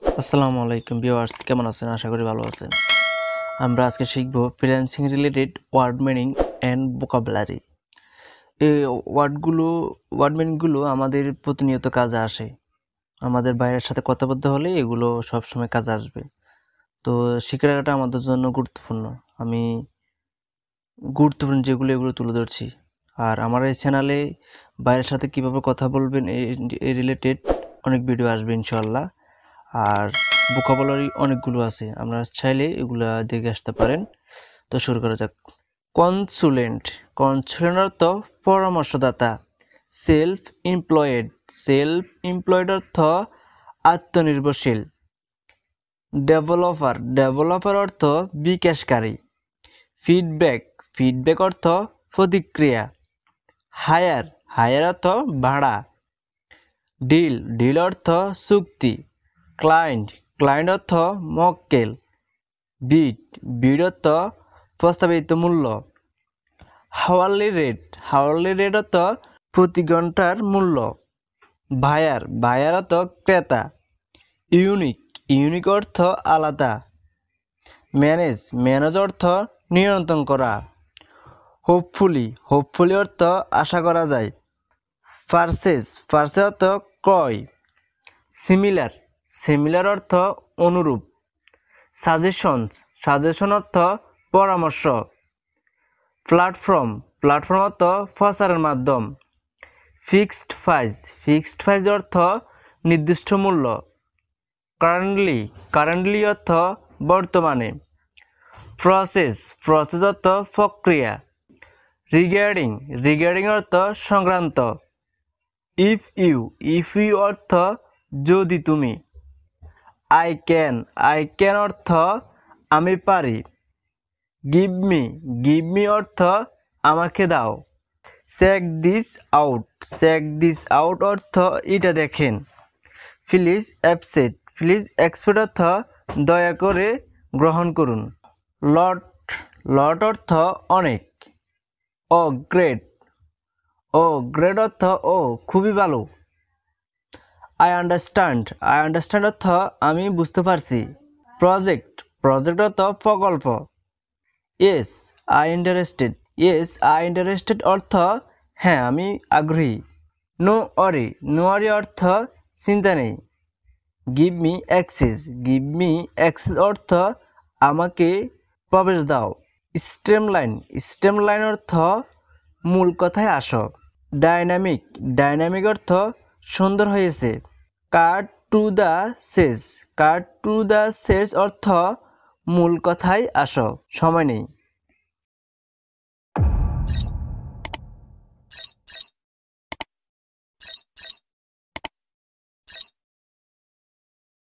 আসসালামু আলাইকুম ভিউয়ার্স, কেমন আছেন? আশা করি ভালো আছেন। আমরা আজকে শিখব freelancing related word meaning and vocabulary. এই ওয়ার্ড মিনিংগুলো আমাদের প্রতিনিয়ত কাজে আসে। আমাদের বাইরের সাথে কথা বলতে হলে এগুলো সবসময় কাজে আসবে। তো শিখে রাখাটা আমাদের জন্য গুরুত্বপূর্ণ। আমি গুরুত্বপূর্ণ যেগুলো এগুলো তুলে ধরছি। আর আমার এই চ্যানেলে বাইরের সাথে কিভাবে কথা বলবেন এই রিলেটেড অনেক ভিডিও আসবে ইনশাআল্লাহ। আর ভোকাবুলারি অনেকগুলো আছে, আমরা চাইলে এগুলা দেখে আসতে পারেন। তো শুরু করা যাক। কনসুলেন্ট অর্থ পরামর্শদাতা। সেলফ এমপ্লয়েড অর্থ আত্মনির্ভরশীল। ডেভেলপার অর্থ বিকাশকারী। ফিডব্যাক অর্থ প্রতিক্রিয়া। হায়ার অর্থ ভাড়া। ডিল অর্থ চুক্তি। ক্লায়েন্ট অর্থ মক্কেল। বিড অর্থ প্রস্তাবিত মূল্য। হাওয়ারলি রেট অর্থ প্রতি ঘন্টার মূল্য। বায়ার অর্থ ক্রেতা। ইউনিক অর্থ আলাদা। ম্যানেজ অর্থ নিয়ন্ত্রণ করা। হোপফুলি অর্থ আশা করা যায়। পারচেজ অর্থ ক্রয়। সিমিলার অর্থ অনুরূপ। সাজেশন অর্থ পরামর্শ। প্ল্যাটফর্ম অর্থ প্রচারের মাধ্যম। ফিক্সড প্রাইস অর্থ নির্দিষ্ট মূল্য। কারেন্টলি অর্থ বর্তমানে। প্রসেস অর্থ প্রক্রিয়া। রিগার্ডিং অর্থ সংক্রান্ত। ইফ ইউ অর্থ যদি তুমি। আই ক্যান অর্থ আমি পারি। গিভ মি অর্থ আমাকে দাও। চেক দিস আউট অর্থ এটা দেখেন। প্লিজ অ্যাকসেপ্ট অর্থ দয়া করে গ্রহণ করুন। লট অর্থ অনেক। গ্রেট অর্থ খুবই ভালো। আই আন্ডারস্ট্যান্ড অর্থ আমি বুঝতে পারছি। প্রজেক্ট অর্থ প্রকল্প। ইয়েস আই ইন্টারেস্টেড অর্থ হ্যাঁ আমি আগ্রহী। নো ওয়ারি অর্থ চিন্তা নেই। গিভ মি অ্যাক্সেস অর্থ আমাকে প্রবেশ দাও। স্ট্রিমলাইন অর্থ মূল কথায় আসো। ডাইনামিক অর্থ সুন্দর হয়েছে। কাট টু দ্য শেষ অর্থ মূল কথায় আসো, সময় নেই।